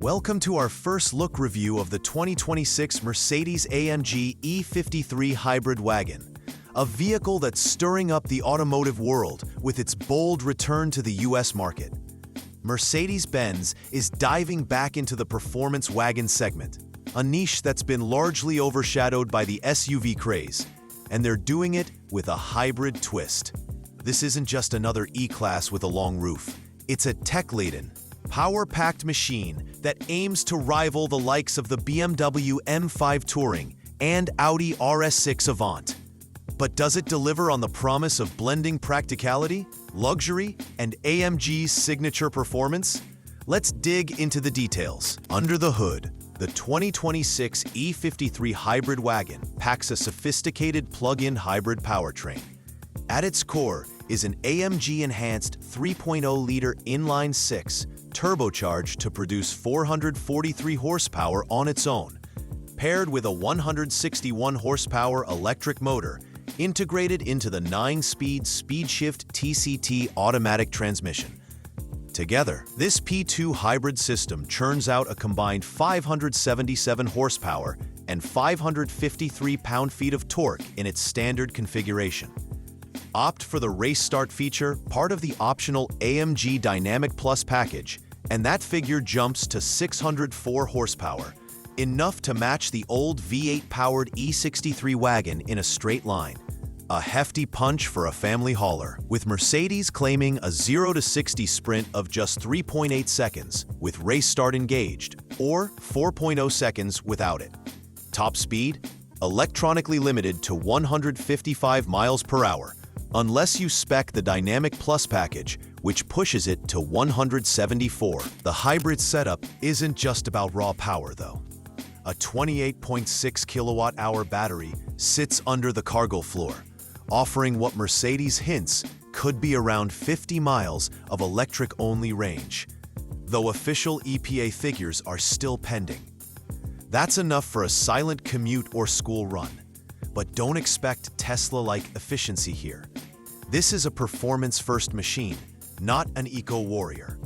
Welcome to our first look review of the 2026 Mercedes-AMG E53 hybrid wagon, a vehicle that's stirring up the automotive world with its bold return to the US market. Mercedes-Benz is diving back into the performance wagon segment, a niche that's been largely overshadowed by the SUV craze, and they're doing it with a hybrid twist. This isn't just another E-Class with a long roof. It's a tech-laden, power-packed machine that aims to rival the likes of the BMW M5 Touring and Audi RS6 Avant. But does it deliver on the promise of blending practicality, luxury, and AMG's signature performance? Let's dig into the details. Under the hood, the 2026 E53 hybrid wagon packs a sophisticated plug-in hybrid powertrain. At its core is an AMG-enhanced 3.0-liter inline-six turbocharged to produce 443 horsepower on its own, paired with a 161 horsepower electric motor integrated into the 9-speed SpeedShift TCT automatic transmission. Together, this P2 hybrid system churns out a combined 577 horsepower and 553 pound-feet of torque in its standard configuration. Opt for the Race Start feature, part of the optional AMG Dynamic Plus package, and that figure jumps to 604 horsepower, enough to match the old V8-powered E63 wagon in a straight line. A hefty punch for a family hauler, with Mercedes claiming a 0-60 sprint of just 3.8 seconds with Race Start engaged, or 4.0 seconds without it. Top speed? Electronically limited to 155 miles per hour, unless you spec the Dynamic Plus package, which pushes it to 174. The hybrid setup isn't just about raw power, though. A 28.6 kilowatt-hour battery sits under the cargo floor, offering what Mercedes hints could be around 50 miles of electric-only range, though official EPA figures are still pending. That's enough for a silent commute or school run, but don't expect Tesla-like efficiency here. This is a performance-first machine, not an eco-warrior.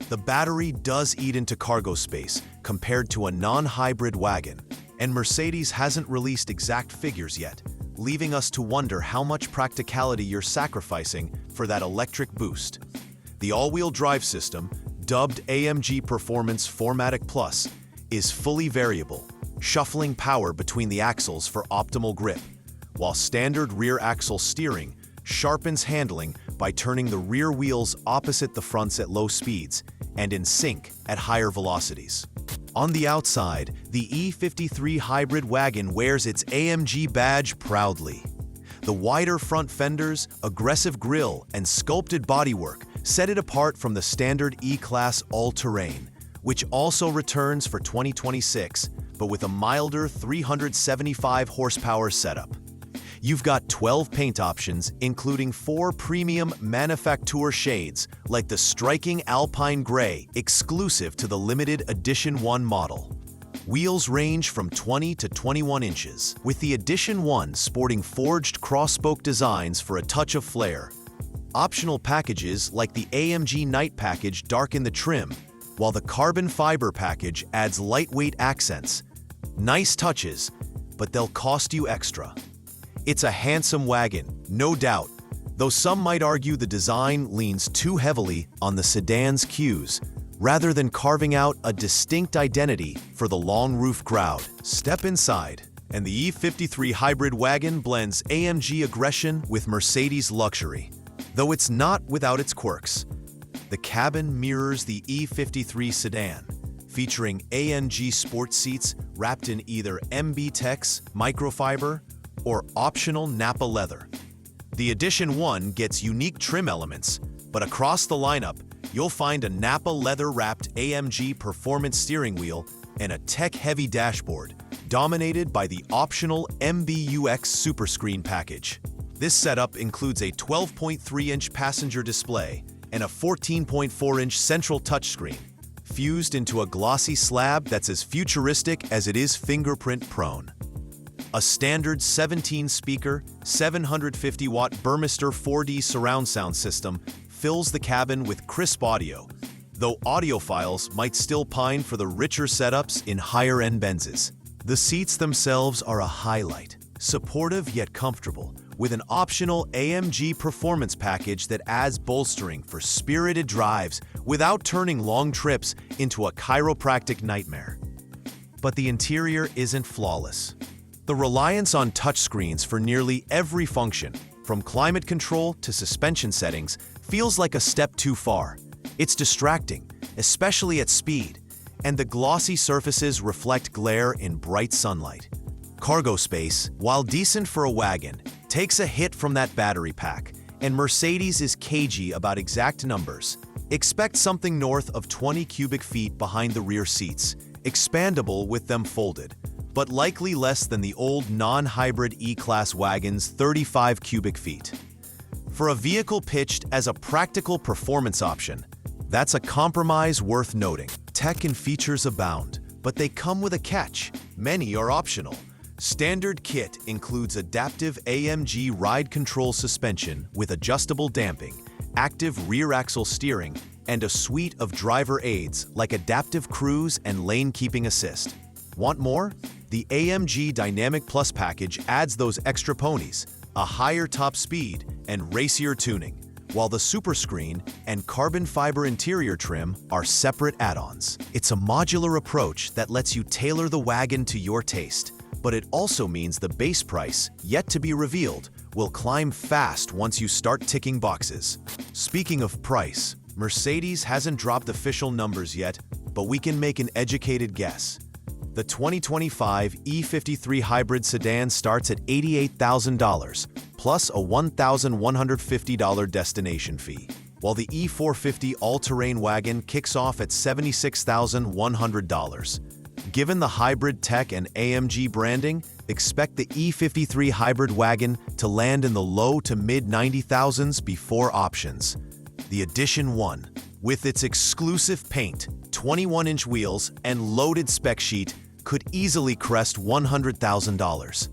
The battery does eat into cargo space compared to a non-hybrid wagon, and Mercedes hasn't released exact figures yet, leaving us to wonder how much practicality you're sacrificing for that electric boost. The all-wheel drive system, dubbed AMG Performance 4MATIC Plus, is fully variable, shuffling power between the axles for optimal grip, while standard rear axle steering sharpens handling by turning the rear wheels opposite the fronts at low speeds and in sync at higher velocities. On the outside, the E53 hybrid wagon wears its AMG badge proudly. The wider front fenders, aggressive grille, and sculpted bodywork set it apart from the standard E-Class all-terrain, which also returns for 2026, but with a milder 375 horsepower setup. You've got 12 paint options, including 4 premium Manufaktur shades, like the striking Alpine Gray, exclusive to the limited Edition 1 model. Wheels range from 20 to 21 inches, with the Edition 1 sporting forged cross-spoke designs for a touch of flair. Optional packages like the AMG Night package darken the trim, while the carbon fiber package adds lightweight accents. Nice touches, but they'll cost you extra. It's a handsome wagon, no doubt, though some might argue the design leans too heavily on the sedan's cues, rather than carving out a distinct identity for the long-roof crowd. Step inside, and the E53 hybrid wagon blends AMG aggression with Mercedes luxury, though it's not without its quirks. The cabin mirrors the E53 sedan, featuring AMG sport seats wrapped in either MB-Tex microfiber or optional Nappa leather. The Edition 1 gets unique trim elements, but across the lineup, you'll find a Nappa leather-wrapped AMG performance steering wheel and a tech-heavy dashboard, dominated by the optional MBUX Superscreen package. This setup includes a 12.3-inch passenger display and a 14.4-inch central touchscreen, fused into a glossy slab that's as futuristic as it is fingerprint-prone. A standard 17-speaker, 750-watt Burmester 4D surround sound system fills the cabin with crisp audio, though audiophiles might still pine for the richer setups in higher-end Benzes. The seats themselves are a highlight, supportive yet comfortable, with an optional AMG performance package that adds bolstering for spirited drives without turning long trips into a chiropractic nightmare. But the interior isn't flawless. The reliance on touchscreens for nearly every function, from climate control to suspension settings, feels like a step too far. It's distracting, especially at speed, and the glossy surfaces reflect glare in bright sunlight. Cargo space, while decent for a wagon, takes a hit from that battery pack, and Mercedes is cagey about exact numbers. Expect something north of 20 cubic feet behind the rear seats, expandable with them folded, but likely less than the old non-hybrid E-Class wagon's 35 cubic feet. For a vehicle pitched as a practical performance option, that's a compromise worth noting. Tech and features abound, but they come with a catch. Many are optional. Standard kit includes adaptive AMG ride control suspension with adjustable damping, active rear axle steering, and a suite of driver aids like adaptive cruise and lane keeping assist. Want more? The AMG Dynamic Plus package adds those extra ponies, a higher top speed, and racier tuning, while the Superscreen and carbon fiber interior trim are separate add-ons. It's a modular approach that lets you tailor the wagon to your taste, but it also means the base price, yet to be revealed, will climb fast once you start ticking boxes. Speaking of price, Mercedes hasn't dropped official numbers yet, but we can make an educated guess. The 2025 E53 hybrid sedan starts at $88,000, plus a $1,150 destination fee, while the E450 all-terrain wagon kicks off at $76,100. Given the hybrid tech and AMG branding, expect the E53 hybrid wagon to land in the low to mid-90,000s before options. The Edition 1, with its exclusive paint, 21-inch wheels, and loaded spec sheet, could easily crest $100,000.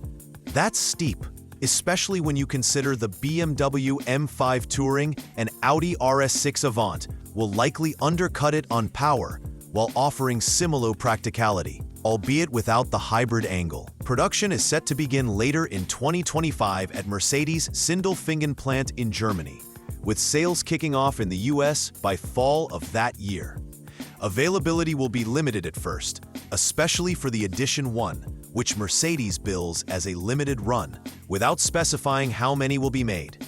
That's steep, especially when you consider the BMW M5 Touring and Audi RS6 Avant will likely undercut it on power while offering similar practicality, albeit without the hybrid angle. Production is set to begin later in 2025 at Mercedes' Sindelfingen plant in Germany, with sales kicking off in the US by fall of that year. Availability will be limited at first, especially for the Edition 1, which Mercedes bills as a limited run, without specifying how many will be made.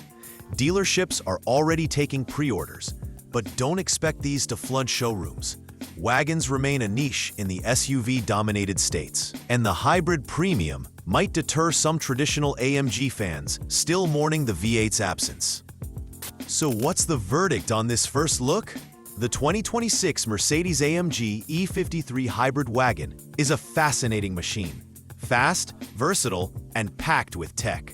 Dealerships are already taking pre-orders, but don't expect these to flood showrooms. Wagons remain a niche in the SUV-dominated states, and the hybrid premium might deter some traditional AMG fans still mourning the V8's absence. So what's the verdict on this first look? The 2026 Mercedes-AMG E53 hybrid wagon is a fascinating machine. Fast, versatile, and packed with tech.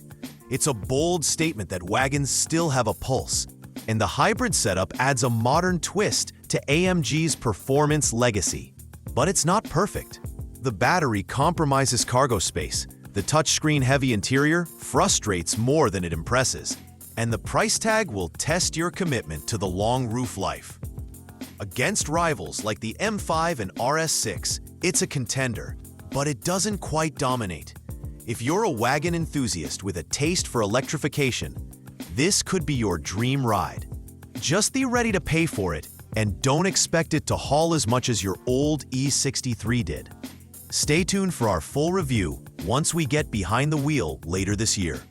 It's a bold statement that wagons still have a pulse, and the hybrid setup adds a modern twist to AMG's performance legacy. But it's not perfect. The battery compromises cargo space, the touchscreen-heavy interior frustrates more than it impresses, and the price tag will test your commitment to the long roof life. Against rivals like the M5 and RS6, it's a contender, but it doesn't quite dominate. If you're a wagon enthusiast with a taste for electrification, this could be your dream ride. Just be ready to pay for it, and don't expect it to haul as much as your old E63 did. Stay tuned for our full review once we get behind the wheel later this year.